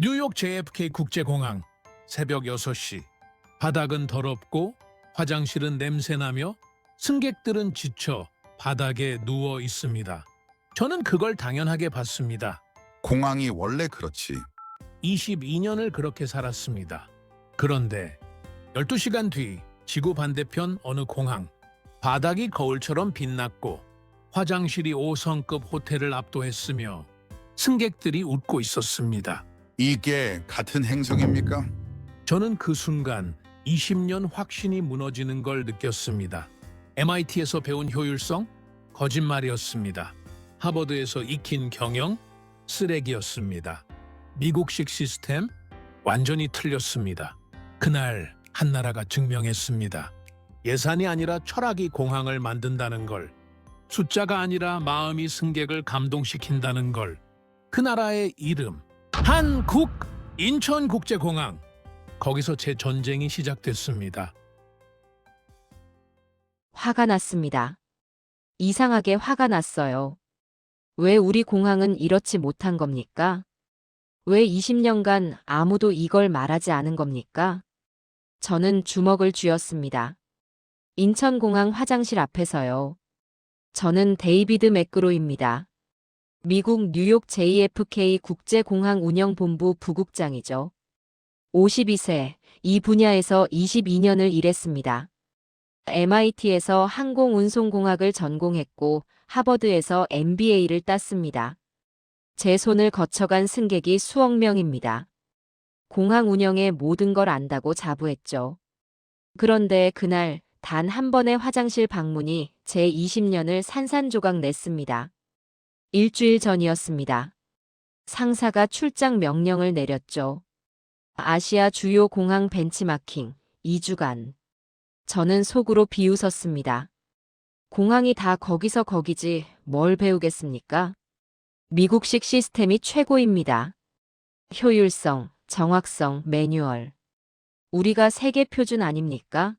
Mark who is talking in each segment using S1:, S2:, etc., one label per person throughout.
S1: 뉴욕 JFK 국제공항 새벽 6시. 바닥은 더럽고 화장실은 냄새나며 승객들은 지쳐 바닥에 누워 있습니다. 저는 그걸 당연하게 봤습니다.
S2: 공항이 원래 그렇지.
S1: 22년을 그렇게 살았습니다. 그런데 12시간 뒤 지구 반대편 어느 공항, 바닥이 거울처럼 빛났고 화장실이 5성급 호텔을 압도했으며 승객들이 웃고 있었습니다.
S2: 이게 같은 행성입니까?
S1: 저는 그 순간 20년 확신이 무너지는 걸 느꼈습니다. MIT에서 배운 효율성? 거짓말이었습니다. 하버드에서 익힌 경영? 쓰레기였습니다. 미국식 시스템? 완전히 틀렸습니다. 그날 한 나라가 증명했습니다. 예산이 아니라 철학이 공항을 만든다는 걸, 숫자가 아니라 마음이 승객을 감동시킨다는 걸. 그 나라의 이름, 한국 인천국제공항. 거기서 제 전쟁이 시작됐습니다.
S3: 화가 났습니다. 이상하게 화가 났어요. 왜 우리 공항은 이렇지 못한 겁니까? 왜 20년간 아무도 이걸 말하지 않은 겁니까? 저는 주먹을 쥐었습니다. 인천공항 화장실 앞에서요. 저는 데이비드 맥그로입니다. 미국 뉴욕 JFK 국제공항 운영본부 부국장이죠. 52세, 이 분야에서 22년을 일했습니다. MIT에서 항공운송공학을 전공했고 하버드에서 MBA를 땄습니다. 제 손을 거쳐간 승객이 수억 명입니다. 공항 운영의 모든 걸 안다고 자부했죠. 그런데 그날 단 한 번의 화장실 방문이 제 20년을 산산조각 냈습니다. 일주일 전이었습니다. 상사가 출장 명령을 내렸죠. 아시아 주요 공항 벤치마킹 2주간. 저는 속으로 비웃었습니다. 공항이 다 거기서 거기지 뭘 배우겠습니까? 미국식 시스템이 최고입니다. 효율성, 정확성, 매뉴얼. 우리가 세계 표준 아닙니까?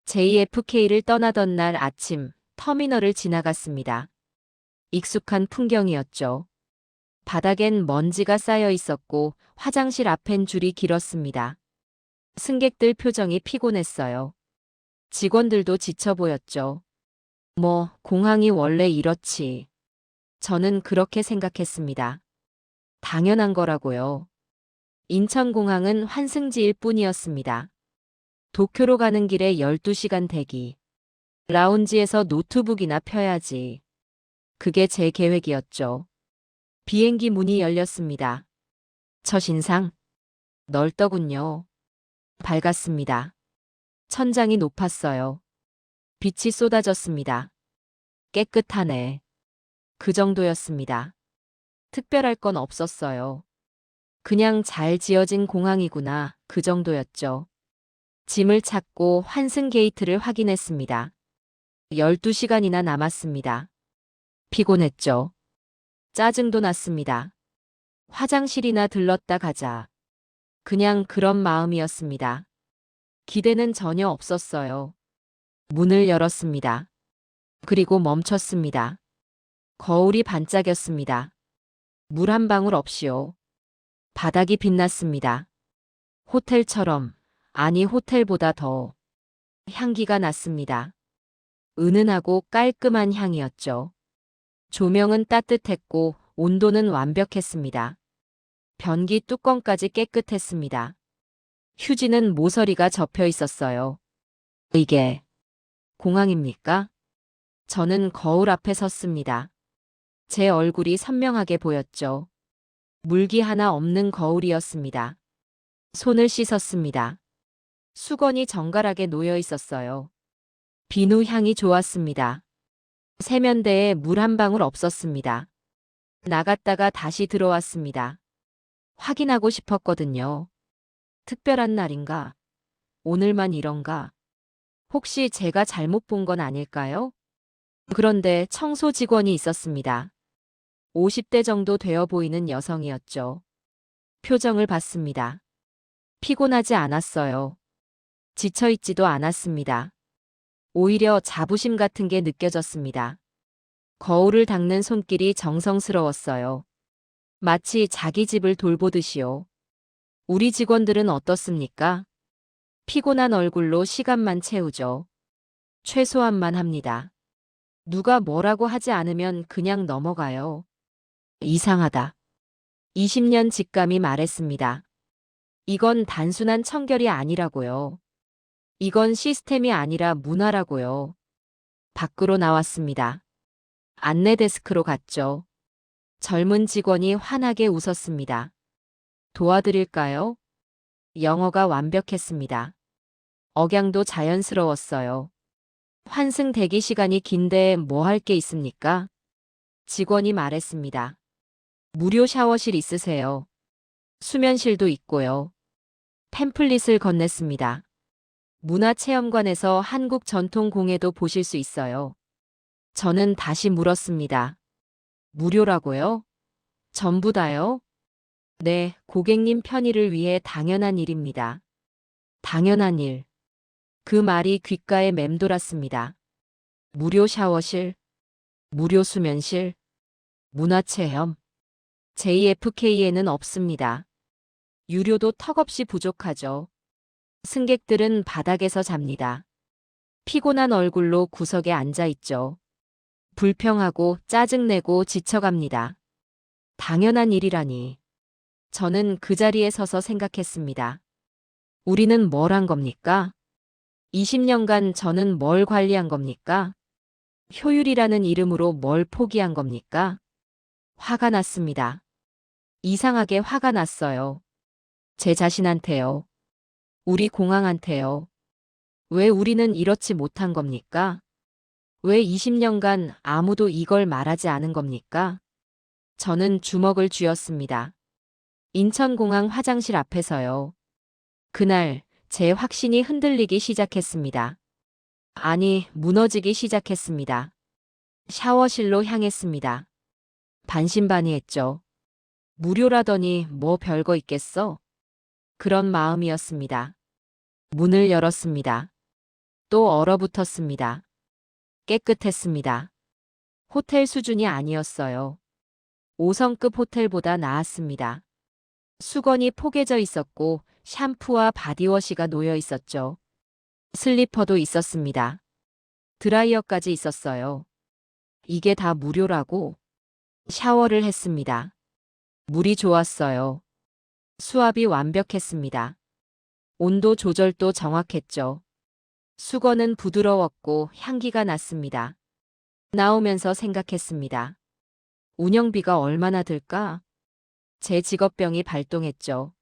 S3: JFK를 떠나던 날 아침 터미널을 지나갔습니다. 익숙한 풍경이었죠. 바닥엔 먼지가 쌓여 있었고 화장실 앞엔 줄이 길었습니다. 승객들 표정이 피곤했어요. 직원들도 지쳐 보였죠. 공항이 원래 이렇지. 저는 그렇게 생각했습니다. 당연한 거라고요. 인천공항은 환승지일 뿐이었습니다. 도쿄로 가는 길에 12시간 대기. 라운지에서 노트북이나 펴야지. 그게 제 계획이었죠. 비행기 문이 열렸습니다. 첫인상? 넓더군요. 밝았습니다. 천장이 높았어요. 빛이 쏟아졌습니다. 깨끗하네. 그 정도였습니다. 특별할 건 없었어요. 그냥 잘 지어진 공항이구나, 그 정도였죠. 짐을 찾고 환승 게이트를 확인했습니다. 12시간이나 남았습니다. 피곤했죠. 짜증도 났습니다. 화장실이나 들렀다 가자. 그냥 그런 마음이었습니다. 기대는 전혀 없었어요. 문을 열었습니다. 그리고 멈췄습니다. 거울이 반짝였습니다. 물 한 방울 없이요. 바닥이 빛났습니다. 호텔처럼, 아니 호텔보다 더 향기가 났습니다. 은은하고 깔끔한 향이었죠. 조명은 따뜻했고 온도는 완벽했습니다. 변기 뚜껑까지 깨끗했습니다. 휴지는 모서리가 접혀 있었어요. 이게 공항입니까? 저는 거울 앞에 섰습니다. 제 얼굴이 선명하게 보였죠. 물기 하나 없는 거울이었습니다. 손을 씻었습니다. 수건이 정갈하게 놓여 있었어요. 비누 향이 좋았습니다. 세면대에 물 한 방울 없었습니다. 나갔다가 다시 들어왔습니다. 확인하고 싶었거든요. 특별한 날인가? 오늘만 이런가? 혹시 제가 잘못 본 건 아닐까요? 그런데 청소 직원이 있었습니다. 50대 정도 되어 보이는 여성이었죠. 표정을 봤습니다. 피곤하지 않았어요. 지쳐있지도 않았습니다. 오히려 자부심 같은 게 느껴졌습니다. 거울을 닦는 손길이 정성스러웠어요. 마치 자기 집을 돌보듯이요. 우리 직원들은 어떻습니까? 피곤한 얼굴로 시간만 채우죠. 최소한만 합니다. 누가 뭐라고 하지 않으면 그냥 넘어가요. 이상하다. 20년 직감이 말했습니다. 이건 단순한 청결이 아니라고요. 이건 시스템이 아니라 문화라고요. 밖으로 나왔습니다. 안내 데스크로 갔죠. 젊은 직원이 환하게 웃었습니다. 도와드릴까요? 영어가 완벽했습니다. 억양도 자연스러웠어요. 환승 대기 시간이 긴데 뭐 할 게 있습니까? 직원이 말했습니다. 무료 샤워실 있으세요? 수면실도 있고요. 팸플릿을 건넸습니다. 문화체험관에서 한국 전통 공예도 보실 수 있어요. 저는 다시 물었습니다. 무료라고요? 전부 다요? 네, 고객님 편의를 위해 당연한 일입니다. 당연한 일. 그 말이 귓가에 맴돌았습니다. 무료 샤워실, 무료 수면실, 문화체험. JFK에는 없습니다. 유료도 턱없이 부족하죠. 승객들은 바닥에서 잡니다. 피곤한 얼굴로 구석에 앉아 있죠. 불평하고 짜증내고 지쳐갑니다. 당연한 일이라니. 저는 그 자리에 서서 생각했습니다. 우리는 뭘 한 겁니까? 20년간 저는 뭘 관리한 겁니까? 효율이라는 이름으로 뭘 포기한 겁니까? 화가 났습니다. 이상하게 화가 났어요. 제 자신한테요. 우리 공항한테요. 왜 우리는 이렇지 못한 겁니까? 왜 20년간 아무도 이걸 말하지 않은 겁니까? 저는 주먹을 쥐었습니다. 인천공항 화장실 앞에서요. 그날 제 확신이 흔들리기 시작했습니다. 아니, 무너지기 시작했습니다. 샤워실로 향했습니다. 반신반의했죠. 무료라더니 뭐 별거 있겠어? 그런 마음이었습니다. 문을 열었습니다. 또 얼어붙었습니다. 깨끗했습니다. 호텔 수준이 아니었어요. 5성급 호텔보다 나았습니다. 수건이 포개져 있었고 샴푸와 바디워시가 놓여 있었죠. 슬리퍼도 있었습니다. 드라이어까지 있었어요. 이게 다 무료라고? 샤워를 했습니다. 물이 좋았어요. 수압이 완벽했습니다. 온도 조절도 정확했죠. 수건은 부드러웠고 향기가 났습니다. 나오면서 생각했습니다. 운영비가 얼마나 들까? 제 직업병이 발동했죠.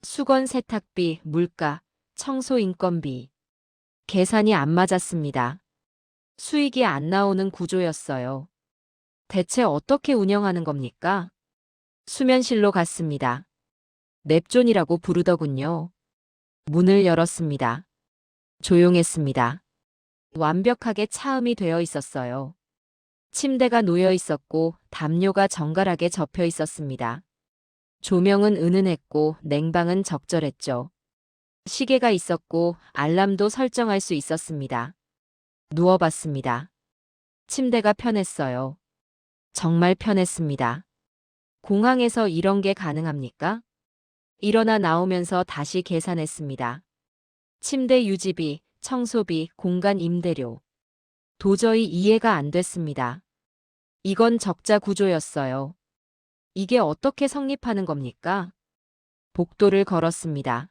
S3: 수건 세탁비, 물가, 청소 인건비. 계산이 안 맞았습니다. 수익이 안 나오는 구조였어요. 대체 어떻게 운영하는 겁니까? 수면실로 갔습니다. 냅존이라고 부르더군요. 문을 열었습니다. 조용했습니다. 완벽하게 차음이 되어 있었어요. 침대가 놓여 있었고 담요가 정갈하게 접혀 있었습니다. 조명은 은은했고 냉방은 적절했죠. 시계가 있었고 알람도 설정할 수 있었습니다. 누워봤습니다. 침대가 편했어요. 정말 편했습니다. 공항에서 이런 게 가능합니까? 일어나 나오면서 다시 계산했습니다. 침대 유지비, 청소비, 공간 임대료. 도저히 이해가 안 됐습니다. 이건 적자 구조였어요. 이게 어떻게 성립하는 겁니까? 복도를 걸었습니다.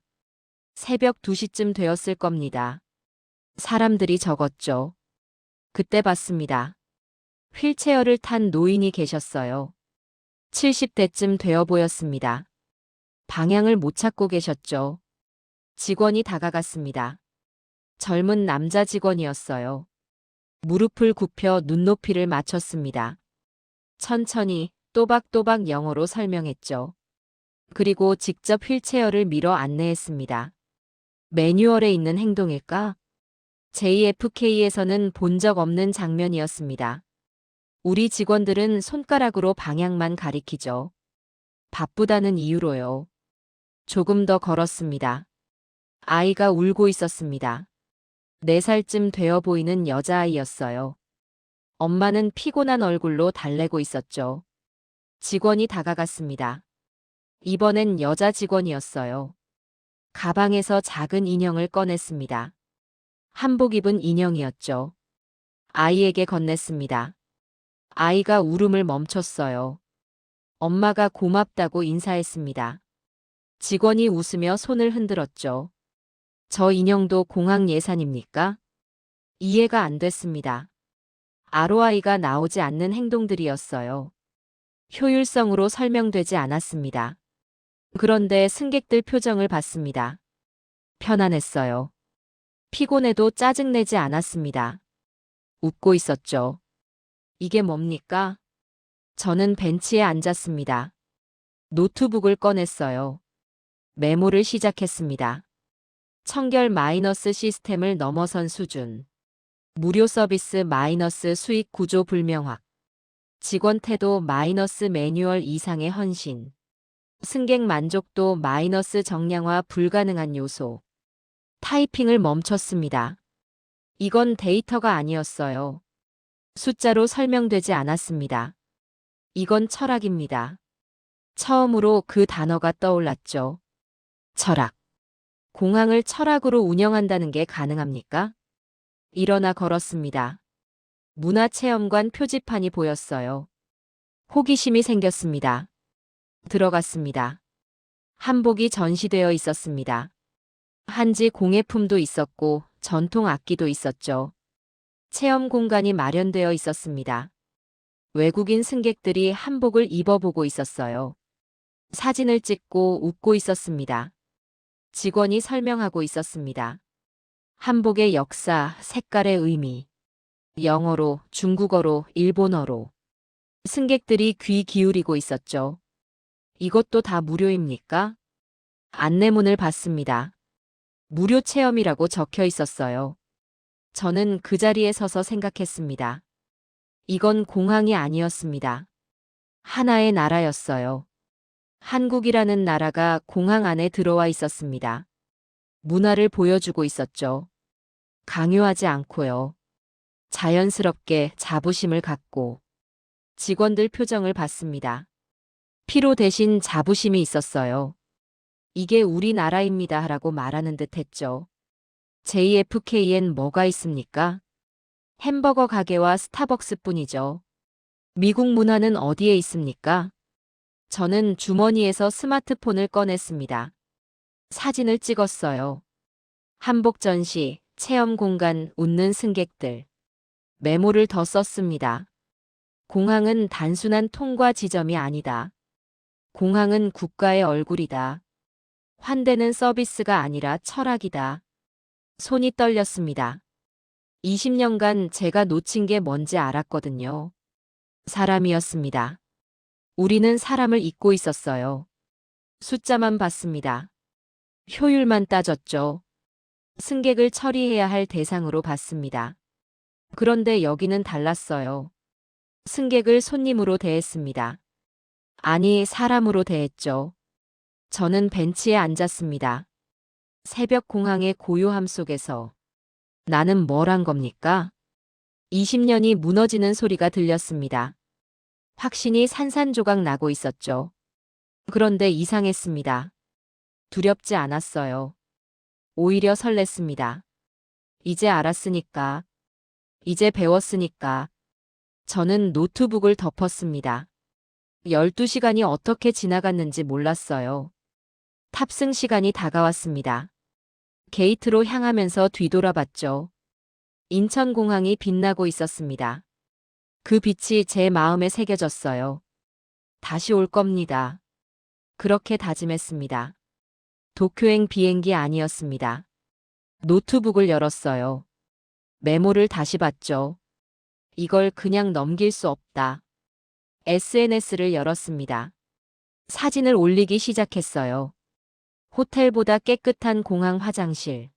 S3: 새벽 2시쯤 되었을 겁니다. 사람들이 적었죠. 그때 봤습니다. 휠체어를 탄 노인이 계셨어요. 70대쯤 되어 보였습니다. 방향을 못 찾고 계셨죠. 직원이 다가갔습니다. 젊은 남자 직원이었어요. 무릎을 굽혀 눈높이를 맞췄습니다. 천천히 또박또박 영어로 설명했죠. 그리고 직접 휠체어를 밀어 안내했습니다. 매뉴얼에 있는 행동일까? JFK에서는 본 적 없는 장면이었습니다. 우리 직원들은 손가락으로 방향만 가리키죠. 바쁘다는 이유로요. 조금 더 걸었습니다. 아이가 울고 있었습니다. 4살쯤 되어 보이는 여자아이였어요. 엄마는 피곤한 얼굴로 달래고 있었죠. 직원이 다가갔습니다. 이번엔 여자 직원이었어요. 가방에서 작은 인형을 꺼냈습니다. 한복 입은 인형이었죠. 아이에게 건넸습니다. 아이가 울음을 멈췄어요. 엄마가 고맙다고 인사했습니다. 직원이 웃으며 손을 흔들었죠. 저 인형도 공항 예산입니까? 이해가 안 됐습니다. ROI가 나오지 않는 행동들이었어요. 효율성으로 설명되지 않았습니다. 그런데 승객들 표정을 봤습니다. 편안했어요. 피곤해도 짜증내지 않았습니다. 웃고 있었죠. 이게 뭡니까? 저는 벤치에 앉았습니다. 노트북을 꺼냈어요. 메모를 시작했습니다. 청결 마이너스 시스템을 넘어선 수준. 무료 서비스 마이너스 수익 구조 불명확. 직원 태도 마이너스 매뉴얼 이상의 헌신. 승객 만족도 마이너스 정량화 불가능한 요소. 타이핑을 멈췄습니다. 이건 데이터가 아니었어요. 숫자로 설명되지 않았습니다. 이건 철학입니다. 처음으로 그 단어가 떠올랐죠. 철학. 공항을 철학으로 운영한다는 게 가능합니까? 일어나 걸었습니다. 문화체험관 표지판이 보였어요. 호기심이 생겼습니다. 들어갔습니다. 한복이 전시되어 있었습니다. 한지 공예품도 있었고 전통 악기도 있었죠. 체험 공간이 마련되어 있었습니다. 외국인 승객들이 한복을 입어보고 있었어요. 사진을 찍고 웃고 있었습니다. 직원이 설명하고 있었습니다. 한복의 역사, 색깔의 의미. 영어로, 중국어로, 일본어로. 승객들이 귀 기울이고 있었죠. 이것도 다 무료입니까? 안내문을 봤습니다. 무료 체험이라고 적혀 있었어요. 저는 그 자리에 서서 생각했습니다. 이건 공항이 아니었습니다. 하나의 나라였어요. 한국이라는 나라가 공항 안에 들어와 있었습니다. 문화를 보여주고 있었죠. 강요하지 않고요. 자연스럽게 자부심을 갖고. 직원들 표정을 봤습니다. 피로 대신 자부심이 있었어요. 이게 우리나라입니다 라고 말하는 듯 했죠. JFK엔 뭐가 있습니까? 햄버거 가게와 스타벅스 뿐이죠. 미국 문화는 어디에 있습니까? 저는 주머니에서 스마트폰을 꺼냈습니다. 사진을 찍었어요. 한복 전시, 체험 공간, 웃는 승객들. 메모를 더 썼습니다. 공항은 단순한 통과 지점이 아니다. 공항은 국가의 얼굴이다. 환대는 서비스가 아니라 철학이다. 손이 떨렸습니다. 20년간 제가 놓친 게 뭔지 알았거든요. 사람이었습니다. 우리는 사람을 잊고 있었어요. 숫자만 봤습니다. 효율만 따졌죠. 승객을 처리해야 할 대상으로 봤습니다. 그런데 여기는 달랐어요. 승객을 손님으로 대했습니다. 아니, 사람으로 대했죠. 저는 벤치에 앉았습니다. 새벽 공항의 고요함 속에서 나는 뭘 한 겁니까? 20년이 무너지는 소리가 들렸습니다. 확신이 산산조각 나고 있었죠. 그런데 이상했습니다. 두렵지 않았어요. 오히려 설렜습니다. 이제 알았으니까. 이제 배웠으니까. 저는 노트북을 덮었습니다. 12시간이 어떻게 지나갔는지 몰랐어요. 탑승 시간이 다가왔습니다. 게이트로 향하면서 뒤돌아봤죠. 인천공항이 빛나고 있었습니다. 그 빛이 제 마음에 새겨졌어요. 다시 올 겁니다. 그렇게 다짐했습니다. 도쿄행 비행기 아니었습니다. 노트북을 열었어요. 메모를 다시 봤죠. 이걸 그냥 넘길 수 없다. SNS를 열었습니다. 사진을 올리기 시작했어요. 호텔보다 깨끗한 공항 화장실,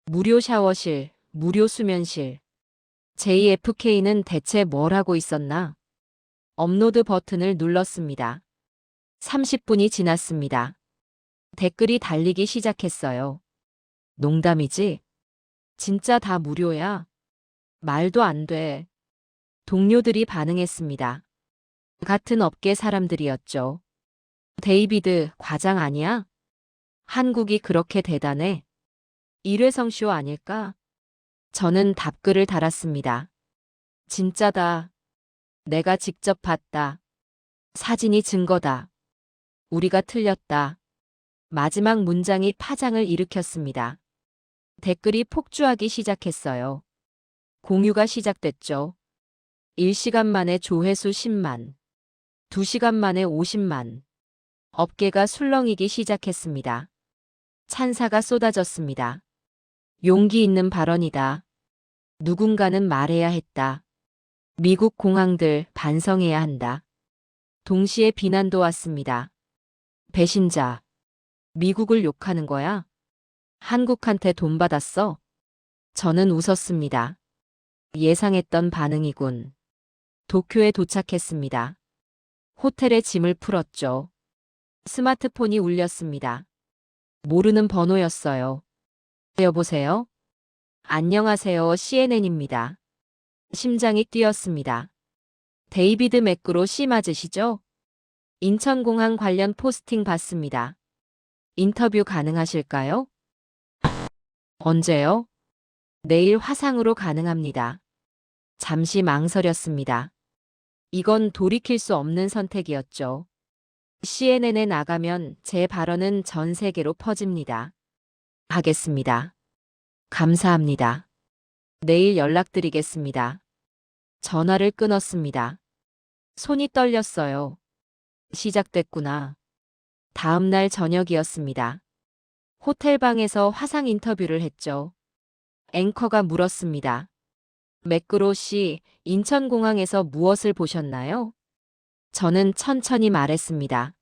S3: 무료 샤워실, 무료 수면실. JFK는 대체 뭘 하고 있었나? 업로드 버튼을 눌렀습니다. 30분이 지났습니다. 댓글이 달리기 시작했어요. 농담이지? 진짜 다 무료야? 말도 안 돼. 동료들이 반응했습니다. 같은 업계 사람들이었죠. 데이비드, 과장 아니야? 한국이 그렇게 대단해? 일회성쇼 아닐까? 저는 답글을 달았습니다. 진짜다. 내가 직접 봤다. 사진이 증거다. 우리가 틀렸다. 마지막 문장이 파장을 일으켰습니다. 댓글이 폭주하기 시작했어요. 공유가 시작됐죠. 1시간 만에 조회수 10만, 2시간 만에 50만. 업계가 술렁이기 시작했습니다. 찬사가 쏟아졌습니다. 용기 있는 발언이다. 누군가는 말해야 했다. 미국 공항들 반성해야 한다. 동시에 비난도 왔습니다. 배신자. 미국을 욕하는 거야? 한국한테 돈 받았어? 저는 웃었습니다. 예상했던 반응이군. 도쿄에 도착했습니다. 호텔에 짐을 풀었죠. 스마트폰이 울렸습니다. 모르는 번호였어요. 여보세요? 안녕하세요. CNN입니다. 심장이 뛰었습니다. 데이비드 맥그로 씨 맞으시죠? 인천공항 관련 포스팅 봤습니다. 인터뷰 가능하실까요? 언제요? 내일 화상으로 가능합니다. 잠시 망설였습니다. 이건 돌이킬 수 없는 선택이었죠. CNN에 나가면 제 발언은 전 세계로 퍼집니다. 하겠습니다. 감사합니다. 내일 연락드리겠습니다. 전화를 끊었습니다. 손이 떨렸어요. 시작됐구나. 다음 날 저녁이었습니다. 호텔방에서 화상 인터뷰를 했죠. 앵커가 물었습니다. 맥그로 씨, 인천공항에서 무엇을 보셨나요? 저는 천천히 말했습니다.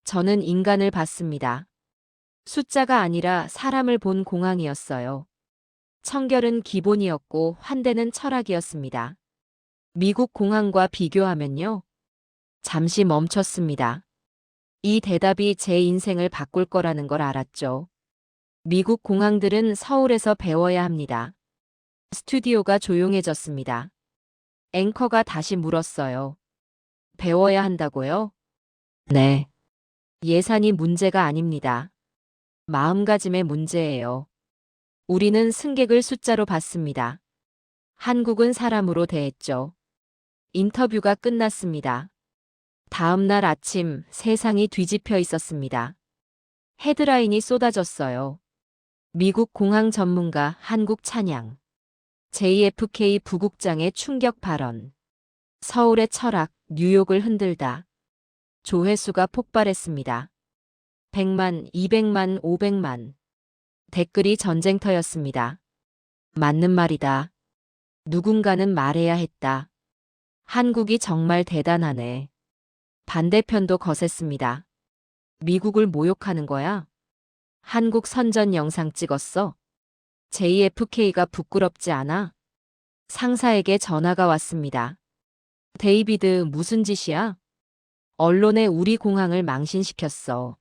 S3: 저는 인간을 봤습니다. 숫자가 아니라 사람을 본 공항이었어요. 청결은 기본이었고 환대는 철학이었습니다. 미국 공항과 비교하면요. 잠시 멈췄습니다. 이 대답이 제 인생을 바꿀 거라는 걸 알았죠. 미국 공항들은 서울에서 배워야 합니다. 스튜디오가 조용해졌습니다. 앵커가 다시 물었어요. 배워야 한다고요? 네. 예산이 문제가 아닙니다. 마음가짐의 문제예요. 우리는 승객을 숫자로 봤습니다. 한국은 사람으로 대했죠. 인터뷰가 끝났습니다. 다음 날 아침 세상이 뒤집혀 있었습니다. 헤드라인이 쏟아졌어요. 미국 공항 전문가 한국 찬양. JFK 부국장의 충격 발언. 서울의 철학, 뉴욕을 흔들다. 조회수가 폭발했습니다. 100만, 200만, 500만. 댓글이 전쟁터였습니다. 맞는 말이다. 누군가는 말해야 했다. 한국이 정말 대단하네. 반대편도 거셌습니다. 미국을 모욕하는 거야? 한국 선전 영상 찍었어? JFK가 부끄럽지 않아? 상사에게 전화가 왔습니다. 데이비드, 무슨 짓이야? 언론에 우리 공항을 망신시켰어.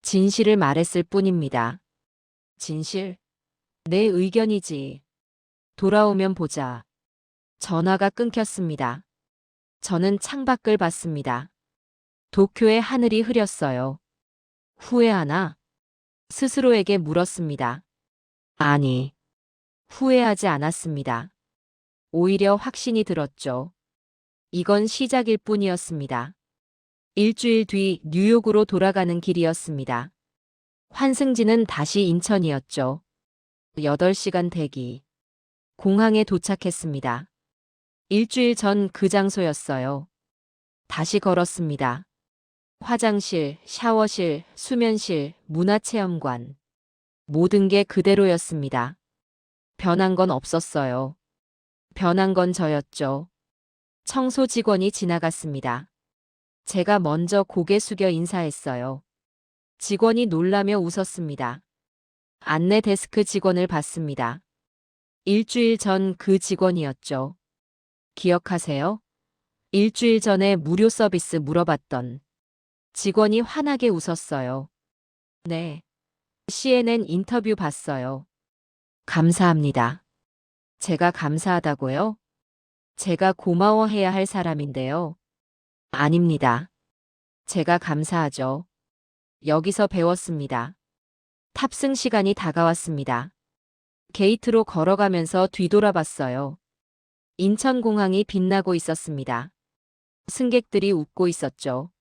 S3: 진실을 말했을 뿐입니다. 진실? 내 의견이지. 돌아오면 보자. 전화가 끊겼습니다. 저는 창밖을 봤습니다. 도쿄의 하늘이 흐렸어요. 후회하나? 스스로에게 물었습니다. 아니, 후회하지 않았습니다. 오히려 확신이 들었죠. 이건 시작일 뿐이었습니다. 일주일 뒤 뉴욕으로 돌아가는 길이었습니다. 환승지는 다시 인천이었죠. 8시간 대기. 공항에 도착했습니다. 일주일 전 그 장소였어요. 다시 걸었습니다. 화장실, 샤워실, 수면실, 문화체험관. 모든 게 그대로였습니다. 변한 건 없었어요. 변한 건 저였죠. 청소 직원이 지나갔습니다. 제가 먼저 고개 숙여 인사했어요. 직원이 놀라며 웃었습니다. 안내 데스크 직원을 봤습니다. 일주일 전 그 직원이었죠. 기억하세요? 일주일 전에 무료 서비스 물어봤던 직원이 환하게 웃었어요. 네. CNN 인터뷰 봤어요. 감사합니다. 제가 감사하다고요? 제가 고마워해야 할 사람인데요. 아닙니다. 제가 감사하죠. 여기서 배웠습니다. 탑승 시간이 다가왔습니다. 게이트로 걸어가면서 뒤돌아봤어요. 인천공항이 빛나고 있었습니다. 승객들이 웃고 있었죠.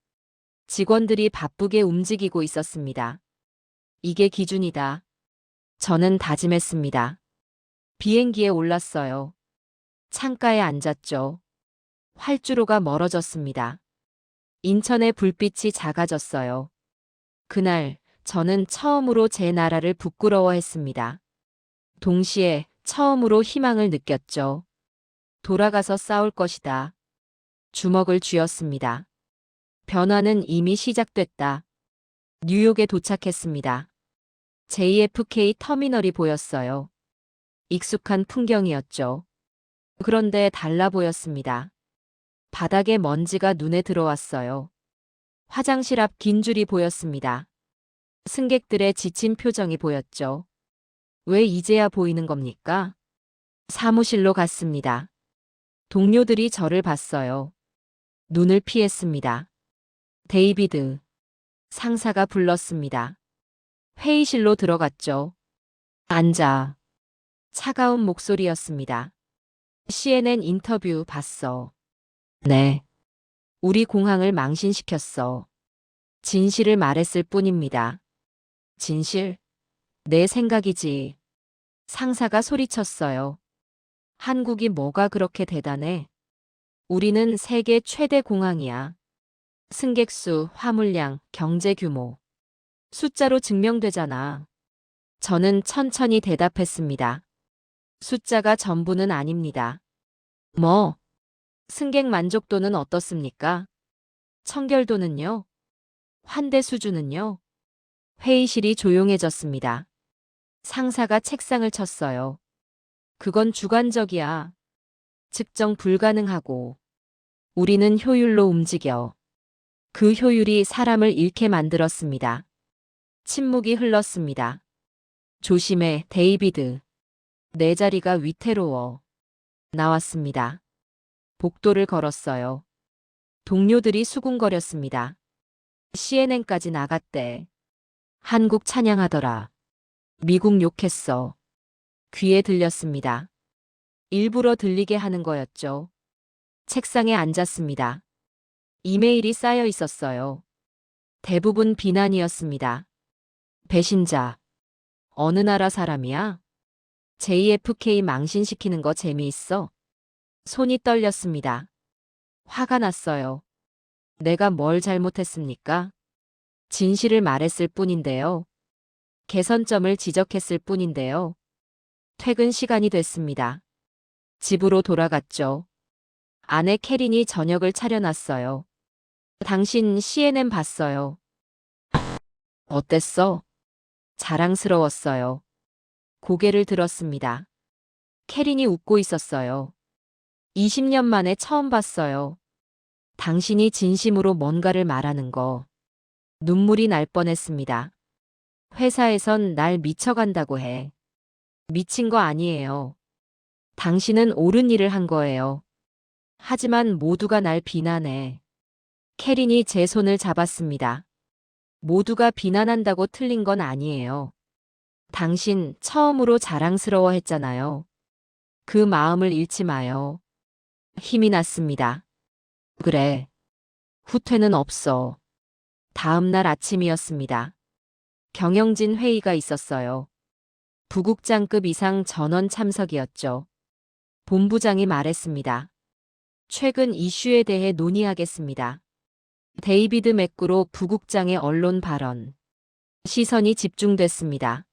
S3: 직원들이 바쁘게 움직이고 있었습니다. 이게 기준이다. 저는 다짐했습니다. 비행기에 올랐어요. 창가에 앉았죠. 활주로가 멀어졌습니다. 인천의 불빛이 작아졌어요. 그날 저는 처음으로 제 나라를 부끄러워했습니다. 동시에 처음으로 희망을 느꼈죠. 돌아가서 싸울 것이다. 주먹을 쥐었습니다. 변화는 이미 시작됐다. 뉴욕에 도착했습니다. JFK 터미널이 보였어요. 익숙한 풍경이었죠. 그런데 달라 보였습니다. 바닥에 먼지가 눈에 들어왔어요. 화장실 앞 긴 줄이 보였습니다. 승객들의 지친 표정이 보였죠. 왜 이제야 보이는 겁니까? 사무실로 갔습니다. 동료들이 저를 봤어요. 눈을 피했습니다. 데이비드. 상사가 불렀습니다. 회의실로 들어갔죠. 앉아. 차가운 목소리였습니다. CNN 인터뷰 봤어. 네. 우리 공항을 망신시켰어. 진실을 말했을 뿐입니다. 진실? 내 생각이지. 상사가 소리쳤어요. 한국이 뭐가 그렇게 대단해? 우리는 세계 최대 공항이야. 승객 수, 화물량, 경제 규모. 숫자로 증명되잖아. 저는 천천히 대답했습니다. 숫자가 전부는 아닙니다. 뭐? 승객 만족도는 어떻습니까? 청결도는요? 환대 수준은요? 회의실이 조용해졌습니다. 상사가 책상을 쳤어요. 그건 주관적이야. 측정 불가능하고. 우리는 효율로 움직여. 그 효율이 사람을 잃게 만들었습니다. 침묵이 흘렀습니다. 조심해, 데이비드. 내 자리가 위태로워. 나왔습니다. 복도를 걸었어요. 동료들이 수군거렸습니다. CNN까지 나갔대. 한국 찬양하더라. 미국 욕했어. 귀에 들렸습니다. 일부러 들리게 하는 거였죠. 책상에 앉았습니다. 이메일이 쌓여 있었어요. 대부분 비난이었습니다. 배신자. 어느 나라 사람이야? JFK 망신시키는 거 재미있어? 손이 떨렸습니다. 화가 났어요. 내가 뭘 잘못했습니까? 진실을 말했을 뿐인데요. 개선점을 지적했을 뿐인데요. 퇴근 시간이 됐습니다. 집으로 돌아갔죠. 아내 캐린이 저녁을 차려놨어요. 당신 CNN 봤어요. 어땠어? 자랑스러웠어요. 고개를 들었습니다. 캐린이 웃고 있었어요. 20년 만에 처음 봤어요. 당신이 진심으로 뭔가를 말하는 거. 눈물이 날 뻔했습니다. 회사에선 날 미쳐간다고 해. 미친 거 아니에요. 당신은 옳은 일을 한 거예요. 하지만 모두가 날 비난해. 캐린이 제 손을 잡았습니다. 모두가 비난한다고 틀린 건 아니에요. 당신 처음으로 자랑스러워 했잖아요. 그 마음을 잃지 마요. 힘이 났습니다. 그래. 후퇴는 없어. 다음 날 아침이었습니다. 경영진 회의가 있었어요. 부국장급 이상 전원 참석이었죠. 본부장이 말했습니다. 최근 이슈에 대해 논의하겠습니다. 데이비드 맥구로 부국장의 언론 발언. 시선이 집중됐습니다.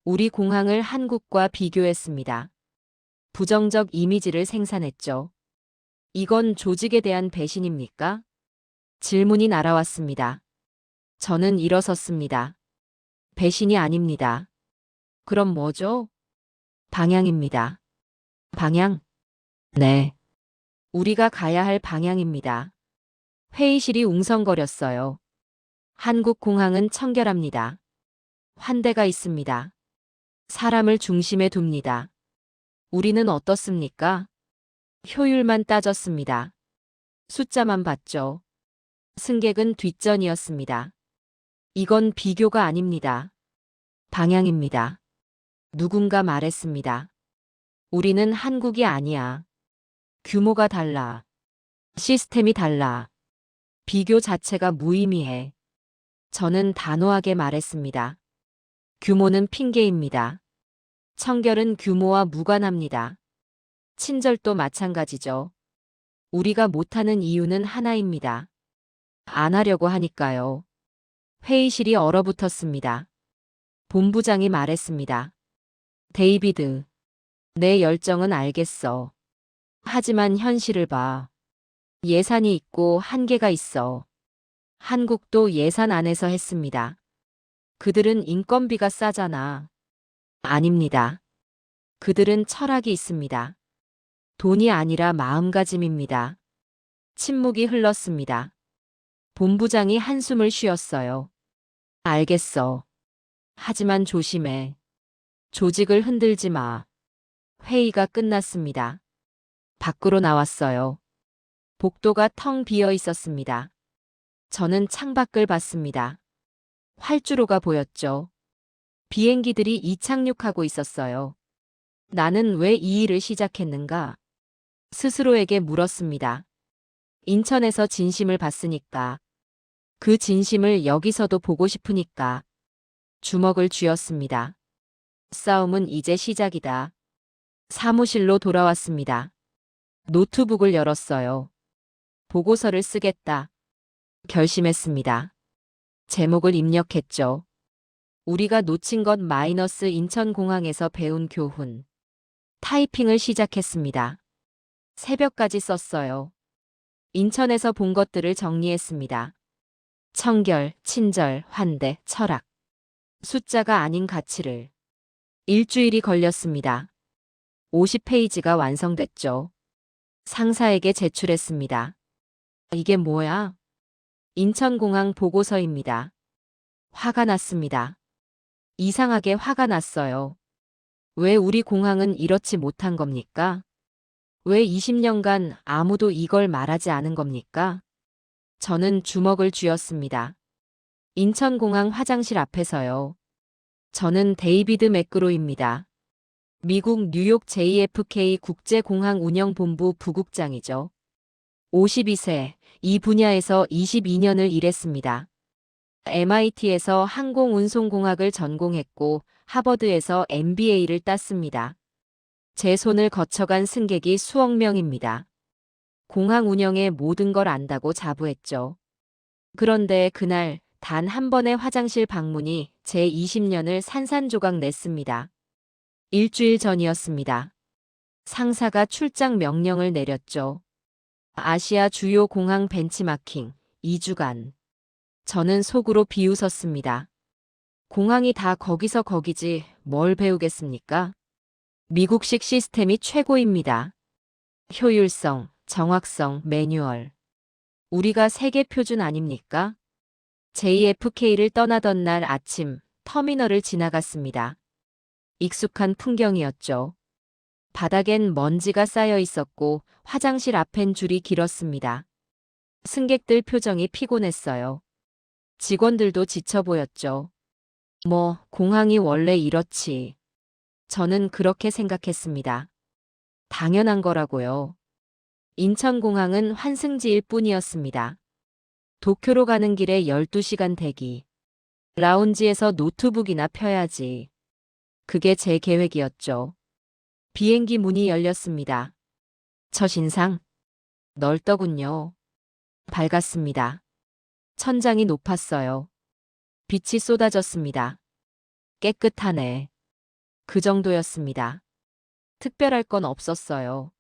S3: 우리 공항을 한국과 비교했습니다. 부정적 이미지를 생산했죠. 이건 조직에 대한 배신입니까? 질문이 날아왔습니다. 저는 일어섰습니다. 배신이 아닙니다. 그럼 뭐죠? 방향입니다. 방향? 네. 우리가 가야 할 방향입니다. 회의실이 웅성거렸어요. 한국 공항은 청결합니다. 환대가 있습니다. 사람을 중심에 둡니다. 우리는 어떻습니까? 효율만 따졌습니다. 숫자만 봤죠. 승객은 뒷전이었습니다. 이건 비교가 아닙니다. 방향입니다. 누군가 말했습니다. 우리는 한국이 아니야. 규모가 달라. 시스템이 달라. 비교 자체가 무의미해. 저는 단호하게 말했습니다. 규모는 핑계입니다. 청결은 규모와 무관합니다. 친절도 마찬가지죠. 우리가 못하는 이유는 하나입니다. 안 하려고 하니까요. 회의실이 얼어붙었습니다. 본부장이 말했습니다. 데이비드, 내 열정은 알겠어. 하지만 현실을 봐. 예산이 있고 한계가 있어. 한국도 예산 안에서 했습니다. 그들은 인건비가 싸잖아. 아닙니다. 그들은 철학이 있습니다. 돈이 아니라 마음가짐입니다. 침묵이 흘렀습니다. 본부장이 한숨을 쉬었어요. 알겠어. 하지만 조심해. 조직을 흔들지 마. 회의가 끝났습니다. 밖으로 나왔어요. 복도가 텅 비어 있었습니다. 저는 창밖을 봤습니다. 활주로가 보였죠. 비행기들이 이착륙하고 있었어요. 나는 왜 이 일을 시작했는가? 스스로에게 물었습니다. 인천에서 진심을 봤으니까. 그 진심을 여기서도 보고 싶으니까. 주먹을 쥐었습니다. 싸움은 이제 시작이다. 사무실로 돌아왔습니다. 노트북을 열었어요. 보고서를 쓰겠다. 결심했습니다. 제목을 입력했죠. 우리가 놓친 것 마이너스 인천공항에서 배운 교훈. 타이핑을 시작했습니다. 새벽까지 썼어요. 인천에서 본 것들을 정리했습니다. 청결, 친절, 환대, 철학. 숫자가 아닌 가치를. 일주일이 걸렸습니다. 50페이지가 완성됐죠. 상사에게 제출했습니다. 이게 뭐야? 인천공항 보고서입니다. 화가 났습니다. 이상하게 화가 났어요. 왜 우리 공항은 이렇지 못한 겁니까? 왜 20년간 아무도 이걸 말하지 않은 겁니까? 저는 주먹을 쥐었습니다. 인천공항 화장실 앞에서요. 저는 데이비드 매크로입니다. 미국 뉴욕 JFK 국제공항운영본부 부국장이죠. 52세, 이 분야에서 22년을 일했습니다. MIT에서 항공운송공학을 전공했고 하버드에서 MBA를 땄습니다. 제 손을 거쳐간 승객이 수억 명입니다. 공항 운영의 모든 걸 안다고 자부했죠. 그런데 그날 단 한 번의 화장실 방문이 제 20년을 산산조각 냈습니다. 일주일 전이었습니다. 상사가 출장 명령을 내렸죠. 아시아 주요 공항 벤치마킹 2주간. 저는 속으로 비웃었습니다. 공항이 다 거기서 거기지 뭘 배우겠습니까? 미국식 시스템이 최고입니다. 효율성, 정확성, 매뉴얼. 우리가 세계 표준 아닙니까? JFK를 떠나던 날 아침 터미널을 지나갔습니다. 익숙한 풍경이었죠. 바닥엔 먼지가 쌓여 있었고 화장실 앞엔 줄이 길었습니다. 승객들 표정이 피곤했어요. 직원들도 지쳐 보였죠. 공항이 원래 이렇지. 저는 그렇게 생각했습니다. 당연한 거라고요. 인천공항은 환승지일 뿐이었습니다. 도쿄로 가는 길에 12시간 대기. 라운지에서 노트북이나 펴야지. 그게 제 계획이었죠. 비행기 문이 열렸습니다. 첫인상? 넓더군요. 밝았습니다. 천장이 높았어요. 빛이 쏟아졌습니다. 깨끗하네. 그 정도였습니다. 특별할 건 없었어요.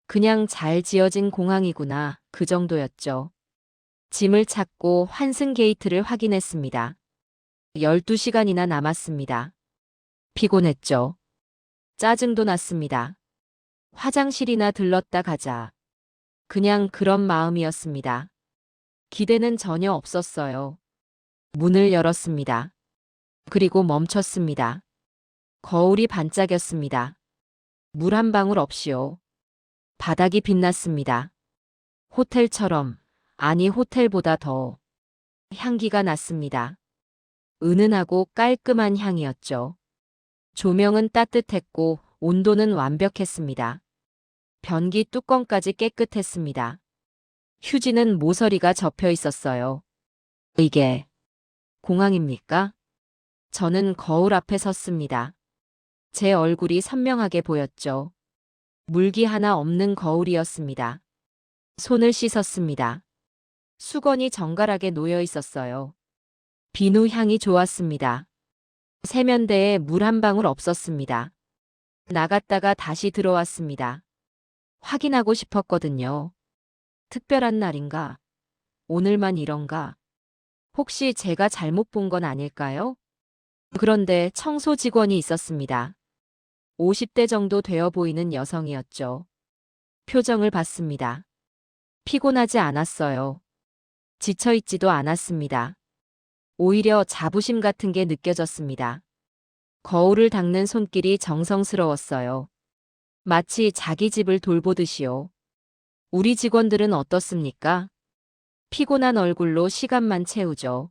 S3: 그냥 잘 지어진 공항이구나, 그 정도였죠. 짐을 찾고 환승 게이트를 확인했습니다. 12시간이나 남았습니다. 피곤했죠. 짜증도 났습니다. 화장실이나 들렀다 가자. 그냥 그런 마음이었습니다. 기대는 전혀 없었어요. 문을 열었습니다. 그리고 멈췄습니다. 거울이 반짝였습니다. 물 한 방울 없이요. 바닥이 빛났습니다. 호텔처럼 아니, 호텔보다 더 향기가 났습니다. 은은하고 깔끔한 향이었죠. 조명은 따뜻했고 온도는 완벽했습니다. 변기 뚜껑까지 깨끗했습니다. 휴지는 모서리가 접혀 있었어요. 이게 공항입니까? 저는 거울 앞에 섰습니다. 제 얼굴이 선명하게 보였죠. 물기 하나 없는 거울이었습니다. 손을 씻었습니다. 수건이 정갈하게 놓여 있었어요. 비누 향이 좋았습니다. 세면대에 물 한 방울 없었습니다. 나갔다가 다시 들어왔습니다. 확인하고 싶었거든요. 특별한 날인가? 오늘만 이런가? 혹시 제가 잘못 본 건 아닐까요? 그런데 청소 직원이 있었습니다. 50대 정도 되어 보이는 여성이었죠. 표정을 봤습니다. 피곤하지 않았어요. 지쳐있지도 않았습니다. 오히려 자부심 같은 게 느껴졌습니다. 거울을 닦는 손길이 정성스러웠어요. 마치 자기 집을 돌보듯이요. 우리 직원들은 어떻습니까? 피곤한 얼굴로 시간만 채우죠.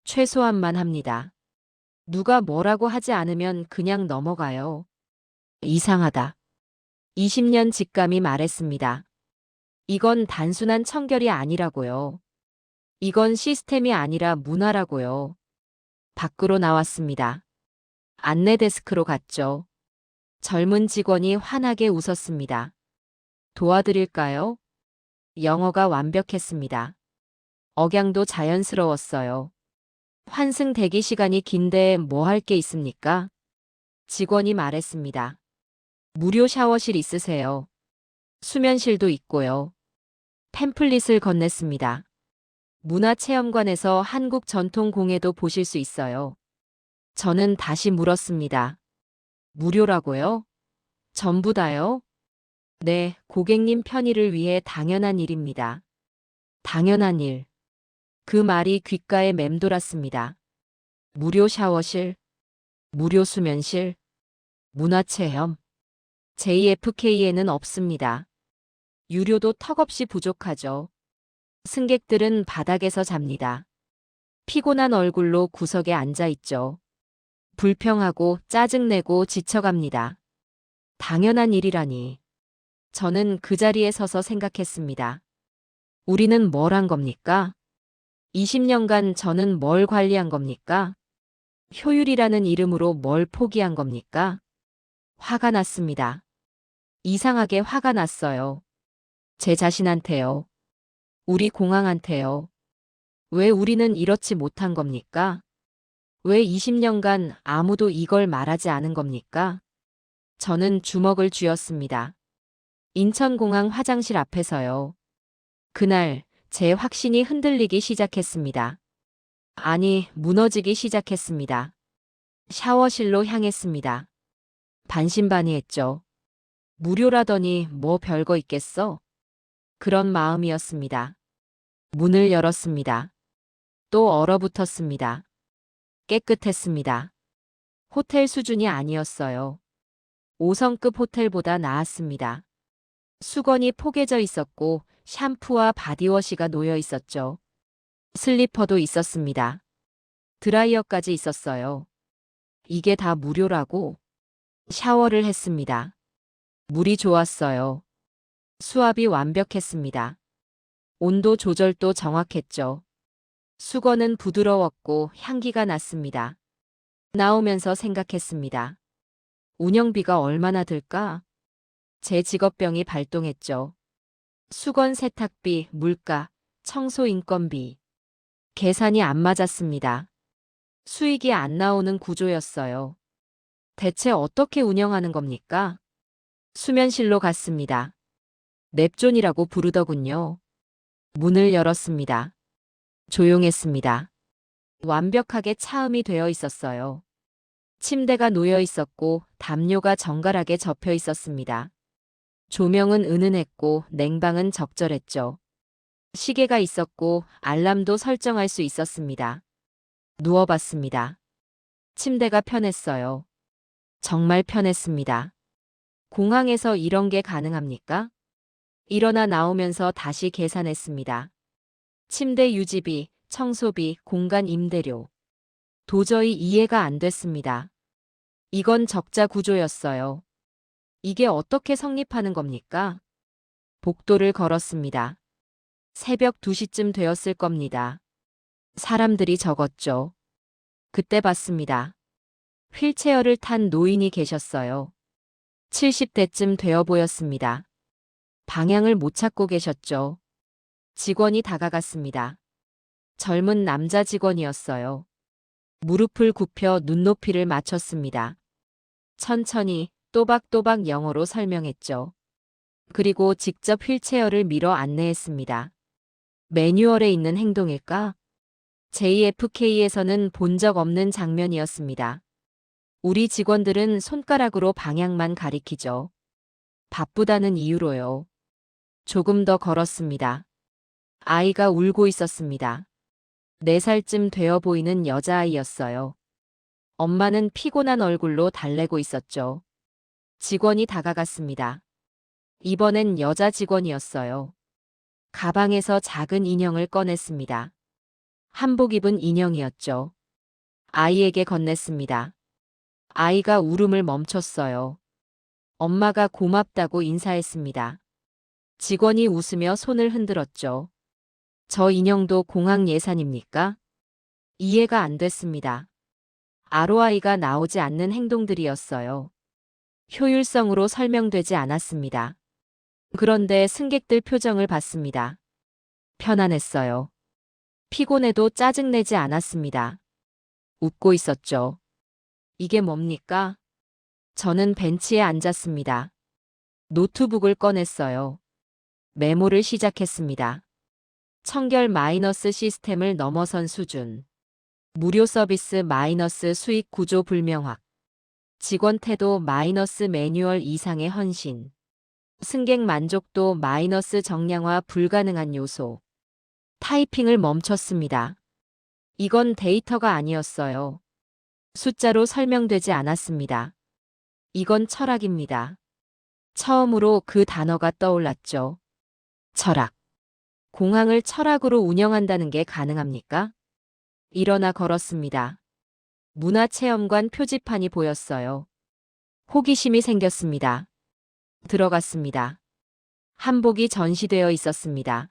S3: 최소한만 합니다. 누가 뭐라고 하지 않으면 그냥 넘어가요. 이상하다. 20년 직감이 말했습니다. 이건 단순한 청결이 아니라고요. 이건 시스템이 아니라 문화라고요. 밖으로 나왔습니다. 안내 데스크로 갔죠. 젊은 직원이 환하게 웃었습니다. 도와드릴까요? 영어가 완벽했습니다. 억양도 자연스러웠어요. 환승 대기 시간이 긴데 뭐 할 게 있습니까? 직원이 말했습니다. 무료 샤워실 있으세요? 수면실도 있고요. 팸플릿을 건넸습니다. 문화체험관에서 한국 전통 공예도 보실 수 있어요. 저는 다시 물었습니다. 무료라고요? 전부 다요? 네, 고객님 편의를 위해 당연한 일입니다. 당연한 일. 그 말이 귓가에 맴돌았습니다. 무료 샤워실, 무료 수면실, 문화체험. JFK에는 없습니다. 유료도 턱없이 부족하죠. 승객들은 바닥에서 잡니다. 피곤한 얼굴로 구석에 앉아 있죠. 불평하고 짜증내고 지쳐갑니다. 당연한 일이라니. 저는 그 자리에 서서 생각했습니다. 우리는 뭘 한 겁니까? 20년간 저는 뭘 관리한 겁니까? 효율이라는 이름으로 뭘 포기한 겁니까? 화가 났습니다. 이상하게 화가 났어요. 제 자신한테요. 우리 공항한테요. 왜 우리는 이렇지 못한 겁니까? 왜 20년간 아무도 이걸 말하지 않은 겁니까? 저는 주먹을 쥐었습니다. 인천공항 화장실 앞에서요. 그날 제 확신이 흔들리기 시작했습니다. 아니, 무너지기 시작했습니다. 샤워실로 향했습니다. 반신반의했죠. 무료라더니 뭐 별거 있겠어? 그런 마음이었습니다. 문을 열었습니다. 또 얼어붙었습니다. 깨끗했습니다. 호텔 수준이 아니었어요. 5성급 호텔보다 나았습니다. 수건이 포개져 있었고 샴푸와 바디워시가 놓여 있었죠. 슬리퍼도 있었습니다. 드라이어까지 있었어요. 이게 다 무료라고? 샤워를 했습니다. 물이 좋았어요. 수압이 완벽했습니다. 온도 조절도 정확했죠. 수건은 부드러웠고 향기가 났습니다. 나오면서 생각했습니다. 운영비가 얼마나 들까? 제 직업병이 발동했죠. 수건 세탁비, 물가, 청소 인건비. 계산이 안 맞았습니다. 수익이 안 나오는 구조였어요. 대체 어떻게 운영하는 겁니까? 수면실로 갔습니다. 냅존이라고 부르더군요. 문을 열었습니다. 조용했습니다. 완벽하게 차음이 되어 있었어요. 침대가 놓여 있었고 담요가 정갈하게 접혀 있었습니다. 조명은 은은했고 냉방은 적절했죠. 시계가 있었고 알람도 설정할 수 있었습니다. 누워봤습니다. 침대가 편했어요. 정말 편했습니다. 공항에서 이런 게 가능합니까? 일어나 나오면서 다시 계산했습니다. 침대 유지비, 청소비, 공간 임대료. 도저히 이해가 안 됐습니다. 이건 적자 구조였어요. 이게 어떻게 성립하는 겁니까? 복도를 걸었습니다. 새벽 2시쯤 되었을 겁니다. 사람들이 적었죠. 그때 봤습니다. 휠체어를 탄 노인이 계셨어요. 70대쯤 되어 보였습니다. 방향을 못 찾고 계셨죠. 직원이 다가갔습니다. 젊은 남자 직원이었어요. 무릎을 굽혀 눈높이를 맞췄습니다. 천천히 또박또박 영어로 설명했죠. 그리고 직접 휠체어를 밀어 안내했습니다. 매뉴얼에 있는 행동일까? JFK에서는 본 적 없는 장면이었습니다. 우리 직원들은 손가락으로 방향만 가리키죠. 바쁘다는 이유로요. 조금 더 걸었습니다. 아이가 울고 있었습니다. 4살쯤 되어 보이는 여자아이였어요. 엄마는 피곤한 얼굴로 달래고 있었죠. 직원이 다가갔습니다. 이번엔 여자 직원이었어요. 가방에서 작은 인형을 꺼냈습니다. 한복 입은 인형이었죠. 아이에게 건넸습니다. 아이가 울음을 멈췄어요. 엄마가 고맙다고 인사했습니다. 직원이 웃으며 손을 흔들었죠. 저 인형도 공항 예산입니까? 이해가 안 됐습니다. ROI가 나오지 않는 행동들이었어요. 효율성으로 설명되지 않았습니다. 그런데 승객들 표정을 봤습니다. 편안했어요. 피곤해도 짜증내지 않았습니다. 웃고 있었죠. 이게 뭡니까? 저는 벤치에 앉았습니다. 노트북을 꺼냈어요. 메모를 시작했습니다. 청결 마이너스 시스템을 넘어선 수준. 무료 서비스 마이너스 수익 구조 불명확. 직원 태도 마이너스 매뉴얼 이상의 헌신. 승객 만족도 마이너스 정량화 불가능한 요소. 타이핑을 멈췄습니다. 이건 데이터가 아니었어요. 숫자로 설명되지 않았습니다. 이건 철학입니다. 처음으로 그 단어가 떠올랐죠. 철학. 공항을 철학으로 운영한다는 게 가능합니까? 일어나 걸었습니다. 문화체험관 표지판이 보였어요. 호기심이 생겼습니다. 들어갔습니다. 한복이 전시되어 있었습니다.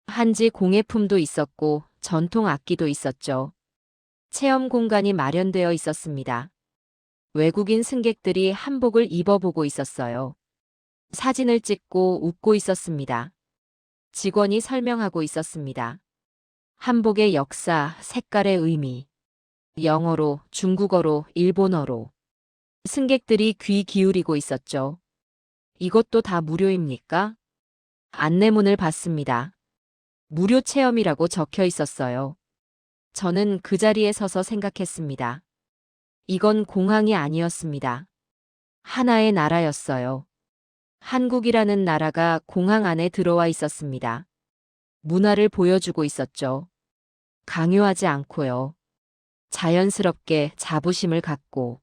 S3: 한지 공예품도 있었고 전통 악기도 있었죠. 체험 공간이 마련되어 있었습니다. 외국인 승객들이 한복을 입어보고 있었어요. 사진을 찍고 웃고 있었습니다. 직원이 설명하고 있었습니다. 한복의 역사, 색깔의 의미. 영어로, 중국어로, 일본어로. 승객들이 귀 기울이고 있었죠. 이것도 다 무료입니까? 안내문을 봤습니다. 무료 체험이라고 적혀 있었어요. 저는 그 자리에 서서 생각했습니다. 이건 공항이 아니었습니다. 하나의 나라였어요. 한국이라는 나라가 공항 안에 들어와 있었습니다. 문화를 보여주고 있었죠. 강요하지 않고요. 자연스럽게 자부심을 갖고.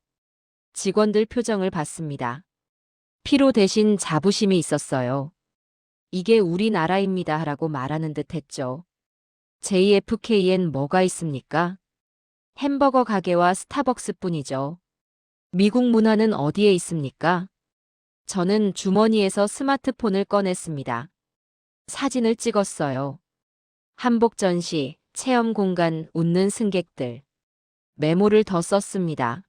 S3: 직원들 표정을 봤습니다. 피로 대신 자부심이 있었어요. 이게 우리나라입니다 라고 말하는 듯 했죠. JFK엔 뭐가 있습니까? 햄버거 가게와 스타벅스 뿐이죠. 미국 문화는 어디에 있습니까? 저는 주머니에서 스마트폰을 꺼냈습니다. 사진을 찍었어요. 한복 전시, 체험 공간, 웃는 승객들. 메모를 더 썼습니다.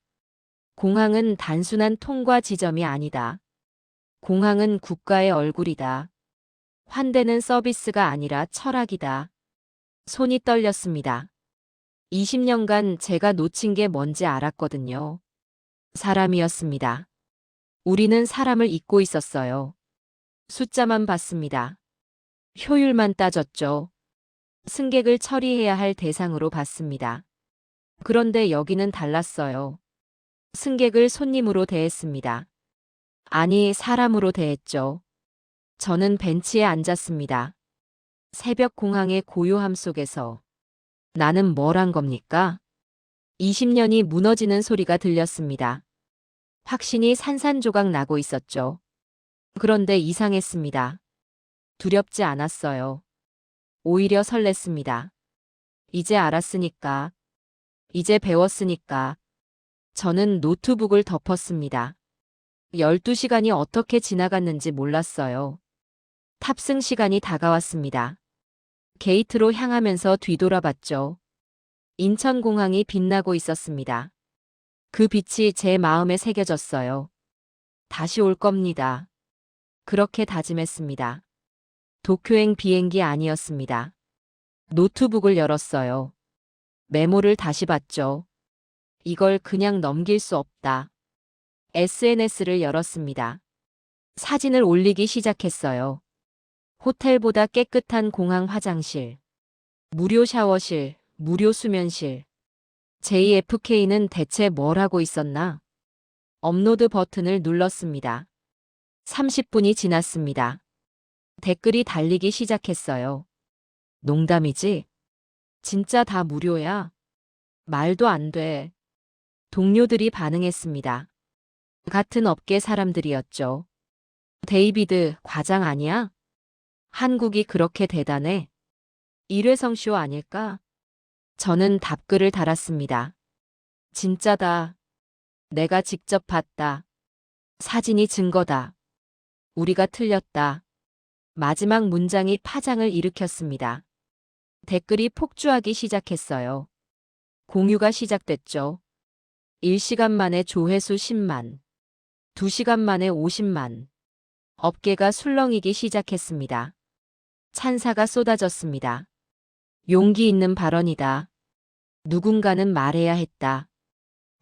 S3: 공항은 단순한 통과 지점이 아니다. 공항은 국가의 얼굴이다. 환대는 서비스가 아니라 철학이다. 손이 떨렸습니다. 20년간 제가 놓친 게 뭔지 알았거든요. 사람이었습니다. 우리는 사람을 잊고 있었어요. 숫자만 봤습니다. 효율만 따졌죠. 승객을 처리해야 할 대상으로 봤습니다. 그런데 여기는 달랐어요. 승객을 손님으로 대했습니다. 아니, 사람으로 대했죠. 저는 벤치에 앉았습니다. 새벽 공항의 고요함 속에서 나는 뭘 한 겁니까? 20년이 무너지는 소리가 들렸습니다. 확신이 산산조각 나고 있었죠. 그런데 이상했습니다. 두렵지 않았어요. 오히려 설렜습니다. 이제 알았으니까. 이제 배웠으니까. 저는 노트북을 덮었습니다. 12시간이 어떻게 지나갔는지 몰랐어요. 탑승 시간이 다가왔습니다. 게이트로 향하면서 뒤돌아봤죠. 인천공항이 빛나고 있었습니다. 그 빛이 제 마음에 새겨졌어요. 다시 올 겁니다. 그렇게 다짐했습니다. 도쿄행 비행기 아니었습니다. 노트북을 열었어요. 메모를 다시 봤죠. 이걸 그냥 넘길 수 없다. SNS를 열었습니다. 사진을 올리기 시작했어요. 호텔보다 깨끗한 공항 화장실, 무료 샤워실, 무료 수면실. JFK는 대체 뭘 하고 있었나? 업로드 버튼을 눌렀습니다. 30분이 지났습니다. 댓글이 달리기 시작했어요. 농담이지? 진짜 다 무료야? 말도 안 돼. 동료들이 반응했습니다. 같은 업계 사람들이었죠. 데이비드, 과장 아니야? 한국이 그렇게 대단해? 일회성쇼 아닐까? 저는 답글을 달았습니다. 진짜다. 내가 직접 봤다. 사진이 증거다. 우리가 틀렸다. 마지막 문장이 파장을 일으켰습니다. 댓글이 폭주하기 시작했어요. 공유가 시작됐죠. 1시간 만에 조회수 10만, 2시간 만에 50만. 업계가 술렁이기 시작했습니다. 찬사가 쏟아졌습니다. 용기 있는 발언이다. 누군가는 말해야 했다.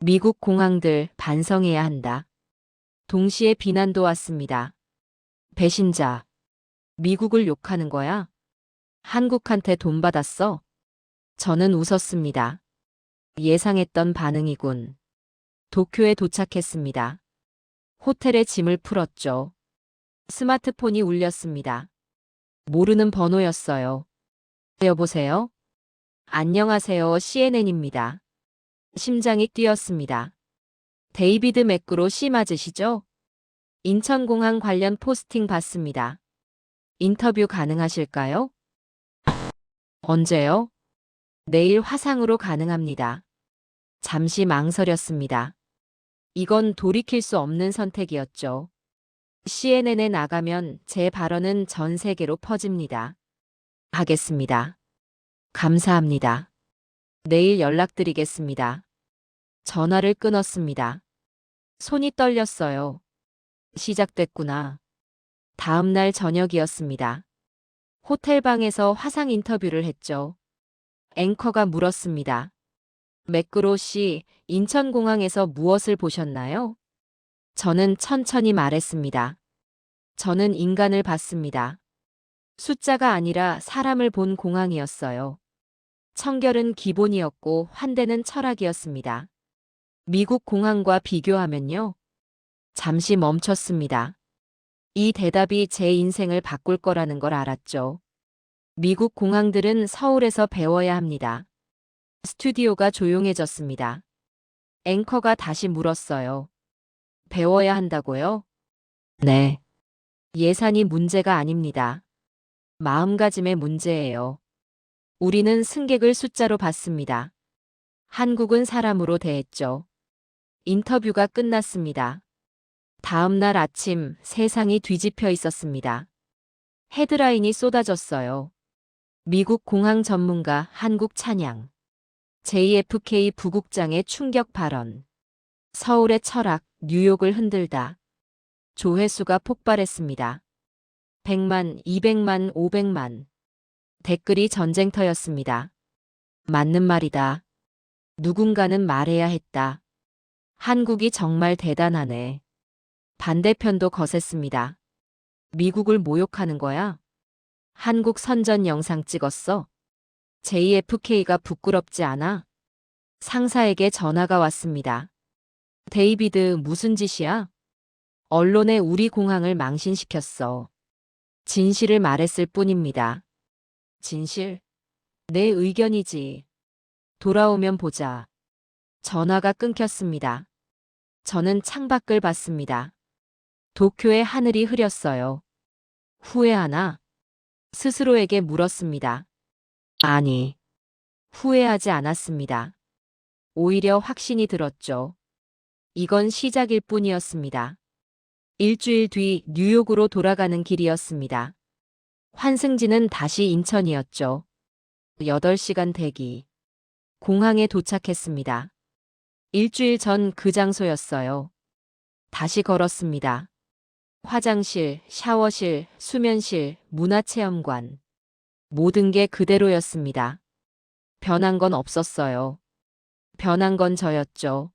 S3: 미국 공항들 반성해야 한다. 동시에 비난도 왔습니다. 배신자. 미국을 욕하는 거야? 한국한테 돈 받았어? 저는 웃었습니다. 예상했던 반응이군. 도쿄에 도착했습니다. 호텔에 짐을 풀었죠. 스마트폰이 울렸습니다. 모르는 번호였어요. 여보세요? 안녕하세요. CNN입니다. 심장이 뛰었습니다. 데이비드 맥그로 씨 맞으시죠? 인천공항 관련 포스팅 봤습니다. 인터뷰 가능하실까요? 언제요? 내일 화상으로 가능합니다. 잠시 망설였습니다. 이건 돌이킬 수 없는 선택이었죠. CNN에 나가면 제 발언은 전 세계로 퍼집니다. 하겠습니다. 감사합니다. 내일 연락드리겠습니다. 전화를 끊었습니다. 손이 떨렸어요. 시작됐구나. 다음 날 저녁이었습니다. 호텔방에서 화상 인터뷰를 했죠. 앵커가 물었습니다. 맥그로 씨, 인천공항에서 무엇을 보셨나요? 저는 천천히 말했습니다. 저는 인간을 봤습니다. 숫자가 아니라 사람을 본 공항이었어요. 청결은 기본이었고 환대는 철학이었습니다. 미국 공항과 비교하면요. 잠시 멈췄습니다. 이 대답이 제 인생을 바꿀 거라는 걸 알았죠. 미국 공항들은 서울에서 배워야 합니다. 스튜디오가 조용해졌습니다. 앵커가 다시 물었어요. 배워야 한다고요? 네. 예산이 문제가 아닙니다. 마음가짐의 문제예요. 우리는 승객을 숫자로 봤습니다. 한국은 사람으로 대했죠. 인터뷰가 끝났습니다. 다음 날 아침 세상이 뒤집혀 있었습니다. 헤드라인이 쏟아졌어요. 미국 공항 전문가 한국 찬양. JFK 부국장의 충격 발언. 서울의 철학, 뉴욕을 흔들다. 조회수가 폭발했습니다. 100만, 200만, 500만. 댓글이 전쟁터였습니다. 맞는 말이다. 누군가는 말해야 했다. 한국이 정말 대단하네. 반대편도 거셌습니다. 미국을 모욕하는 거야? 한국 선전 영상 찍었어? JFK가 부끄럽지 않아? 상사에게 전화가 왔습니다. 데이비드, 무슨 짓이야? 언론에 우리 공항을 망신시켰어. 진실을 말했을 뿐입니다. 진실? 내 의견이지. 돌아오면 보자. 전화가 끊겼습니다. 저는 창밖을 봤습니다. 도쿄의 하늘이 흐렸어요. 후회하나? 스스로에게 물었습니다. 아니, 후회하지 않았습니다. 오히려 확신이 들었죠. 이건 시작일 뿐이었습니다. 일주일 뒤 뉴욕으로 돌아가는 길이었습니다. 환승지는 다시 인천이었죠. 8시간 대기. 공항에 도착했습니다. 일주일 전 그 장소였어요. 다시 걸었습니다. 화장실, 샤워실, 수면실, 문화체험관. 모든 게 그대로였습니다. 변한 건 없었어요. 변한 건 저였죠.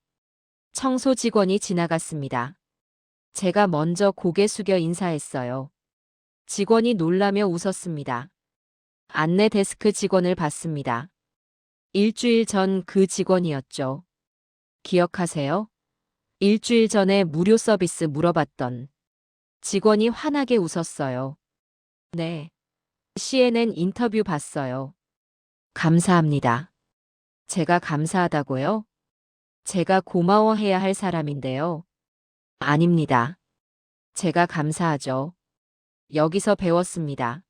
S3: 청소 직원이 지나갔습니다. 제가 먼저 고개 숙여 인사했어요. 직원이 놀라며 웃었습니다. 안내 데스크 직원을 봤습니다. 일주일 전 그 직원이었죠. 기억하세요? 일주일 전에 무료 서비스 물어봤던 직원이 환하게 웃었어요. 네. CNN 인터뷰 봤어요. 감사합니다. 제가 감사하다고요? 제가 고마워해야 할 사람인데요. 아닙니다. 제가 감사하죠. 여기서 배웠습니다.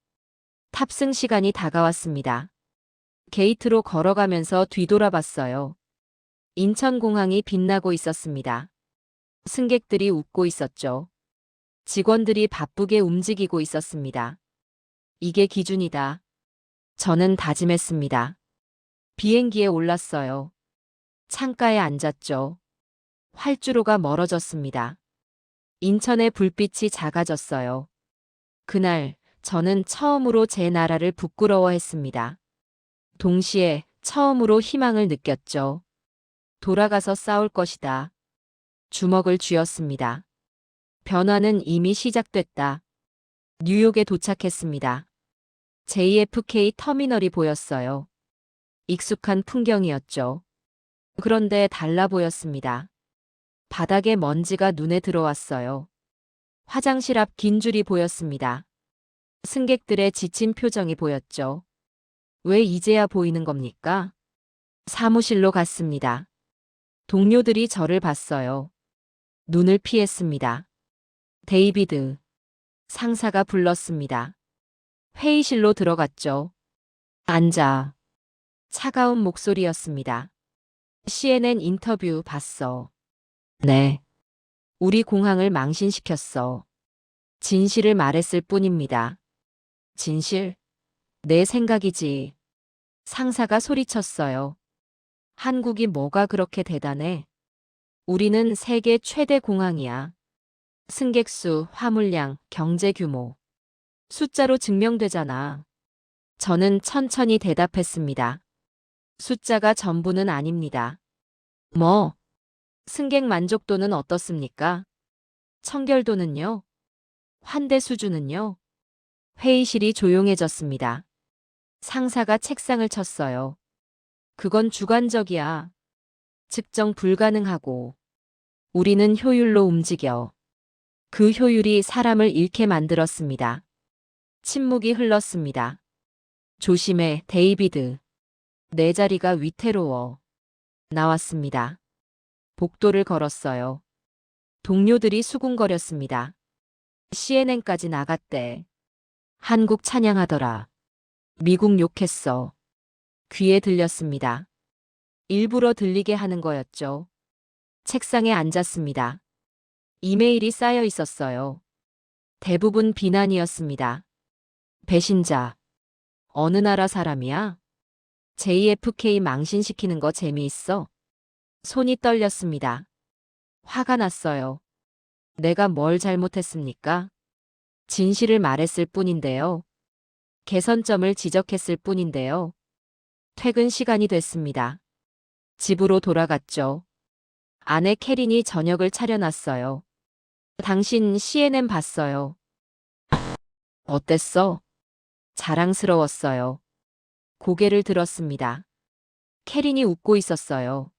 S3: 탑승 시간이 다가왔습니다. 게이트로 걸어가면서 뒤돌아봤어요. 인천공항이 빛나고 있었습니다. 승객들이 웃고 있었죠. 직원들이 바쁘게 움직이고 있었습니다. 이게 기준이다. 저는 다짐했습니다. 비행기에 올랐어요. 창가에 앉았죠. 활주로가 멀어졌습니다. 인천의 불빛이 작아졌어요. 그날 저는 처음으로 제 나라를 부끄러워했습니다. 동시에 처음으로 희망을 느꼈죠. 돌아가서 싸울 것이다. 주먹을 쥐었습니다. 변화는 이미 시작됐다. 뉴욕에 도착했습니다. JFK 터미널이 보였어요. 익숙한 풍경이었죠. 그런데 달라 보였습니다. 바닥에 먼지가 눈에 들어왔어요. 화장실 앞 긴 줄이 보였습니다. 승객들의 지친 표정이 보였죠. 왜 이제야 보이는 겁니까? 사무실로 갔습니다. 동료들이 저를 봤어요. 눈을 피했습니다. 데이비드. 상사가 불렀습니다. 회의실로 들어갔죠. 앉아. 차가운 목소리였습니다. CNN 인터뷰 봤어. 네. 우리 공항을 망신시켰어. 진실을 말했을 뿐입니다. 진실? 내 생각이지. 상사가 소리쳤어요. 한국이 뭐가 그렇게 대단해? 우리는 세계 최대 공항이야. 승객수, 화물량, 경제 규모. 숫자로 증명되잖아. 저는 천천히 대답했습니다. 숫자가 전부는 아닙니다. 뭐? 승객 만족도는 어떻습니까? 청결도는요? 환대 수준은요? 회의실이 조용해졌습니다. 상사가 책상을 쳤어요. 그건 주관적이야. 측정 불가능하고. 우리는 효율로 움직여. 그 효율이 사람을 잃게 만들었습니다. 침묵이 흘렀습니다. 조심해, 데이비드. 내 자리가 위태로워. 나왔습니다. 복도를 걸었어요. 동료들이 수군거렸습니다. CNN까지 나갔대. 한국 찬양하더라. 미국 욕했어. 귀에 들렸습니다. 일부러 들리게 하는 거였죠. 책상에 앉았습니다. 이메일이 쌓여 있었어요. 대부분 비난이었습니다. 배신자. 어느 나라 사람이야? JFK 망신시키는 거 재미있어? 손이 떨렸습니다. 화가 났어요. 내가 뭘 잘못했습니까? 진실을 말했을 뿐인데요. 개선점을 지적했을 뿐인데요. 퇴근 시간이 됐습니다. 집으로 돌아갔죠. 아내 캐린이 저녁을 차려놨어요. 당신 CNN 봤어요. 어땠어? 자랑스러웠어요. 고개를 들었습니다. 캐린이 웃고 있었어요.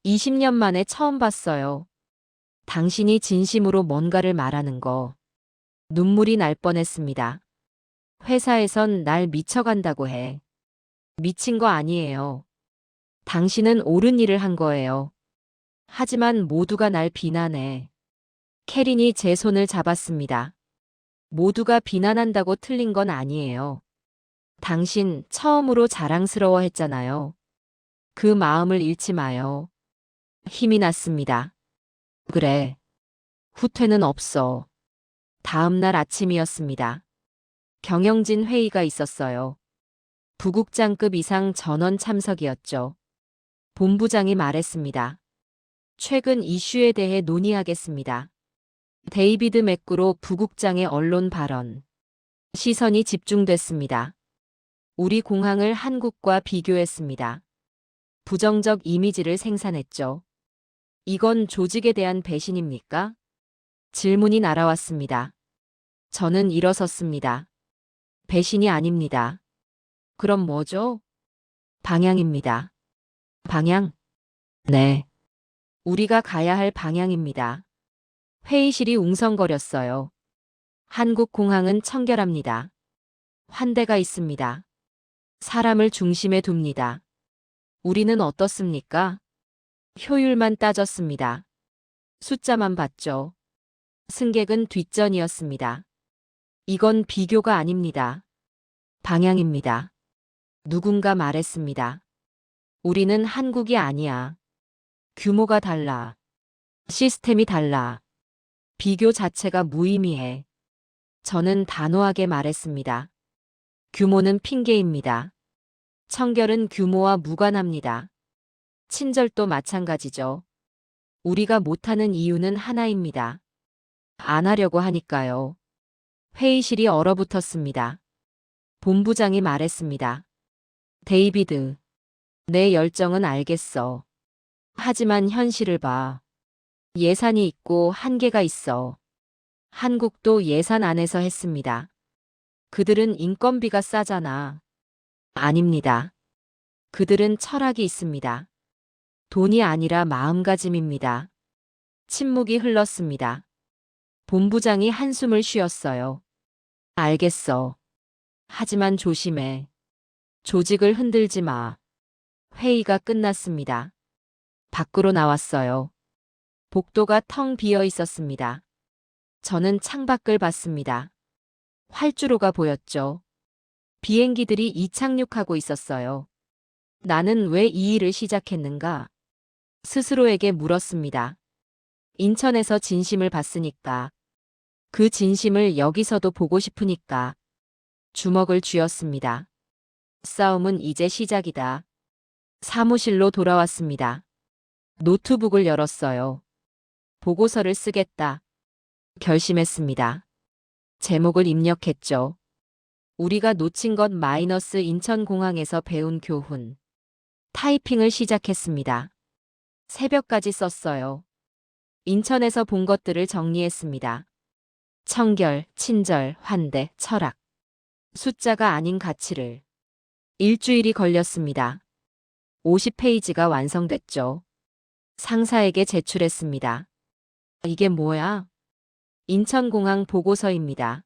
S3: 20년 만에 처음 봤어요. 당신이 진심으로 뭔가를 말하는 거. 눈물이 날 뻔했습니다. 회사에선 날 미쳐간다고 해. 미친 거 아니에요. 당신은 옳은 일을 한 거예요. 하지만 모두가 날 비난해. 캐린이 제 손을 잡았습니다. 모두가 비난한다고 틀린 건 아니에요. 당신 처음으로 자랑스러워 했잖아요. 그 마음을 잃지 마요. 힘이 났습니다. 그래. 후퇴는 없어. 다음 날 아침이었습니다. 경영진 회의가 있었어요. 부국장급 이상 전원 참석이었죠. 본부장이 말했습니다. 최근 이슈에 대해 논의하겠습니다. 데이비드 맥구로 부국장의 언론 발언. 시선이 집중됐습니다. 우리 공항을 한국과 비교했습니다. 부정적 이미지를 생산했죠. 이건 조직에 대한 배신입니까? 질문이 날아왔습니다. 저는 일어섰습니다. 배신이 아닙니다. 그럼 뭐죠? 방향입니다. 방향? 네. 우리가 가야 할 방향입니다. 회의실이 웅성거렸어요. 한국 공항은 청결합니다. 환대가 있습니다. 사람을 중심에 둡니다. 우리는 어떻습니까? 효율만 따졌습니다. 숫자만 봤죠. 승객은 뒷전이었습니다. 이건 비교가 아닙니다. 방향입니다. 누군가 말했습니다. 우리는 한국이 아니야. 규모가 달라. 시스템이 달라. 비교 자체가 무의미해. 저는 단호하게 말했습니다. 규모는 핑계입니다. 청결은 규모와 무관합니다. 친절도 마찬가지죠. 우리가 못하는 이유는 하나입니다. 안 하려고 하니까요. 회의실이 얼어붙었습니다. 본부장이 말했습니다. 데이비드, 내 열정은 알겠어. 하지만 현실을 봐. 예산이 있고 한계가 있어. 한국도 예산 안에서 했습니다. 그들은 인건비가 싸잖아. 아닙니다. 그들은 철학이 있습니다. 돈이 아니라 마음가짐입니다. 침묵이 흘렀습니다. 본부장이 한숨을 쉬었어요. 알겠어. 하지만 조심해. 조직을 흔들지 마. 회의가 끝났습니다. 밖으로 나왔어요. 복도가 텅 비어 있었습니다. 저는 창밖을 봤습니다. 활주로가 보였죠. 비행기들이 이착륙하고 있었어요. 나는 왜 이 일을 시작했는가? 스스로에게 물었습니다. 인천에서 진심을 봤으니까. 그 진심을 여기서도 보고 싶으니까. 주먹을 쥐었습니다. 싸움은 이제 시작이다. 사무실로 돌아왔습니다. 노트북을 열었어요. 보고서를 쓰겠다. 결심했습니다. 제목을 입력했죠. 우리가 놓친 것 마이너스 인천공항에서 배운 교훈. 타이핑을 시작했습니다. 새벽까지 썼어요. 인천에서 본 것들을 정리했습니다. 청결, 친절, 환대, 철학. 숫자가 아닌 가치를. 일주일이 걸렸습니다. 50페이지가 완성됐죠. 상사에게 제출했습니다. 이게 뭐야? 인천공항 보고서입니다.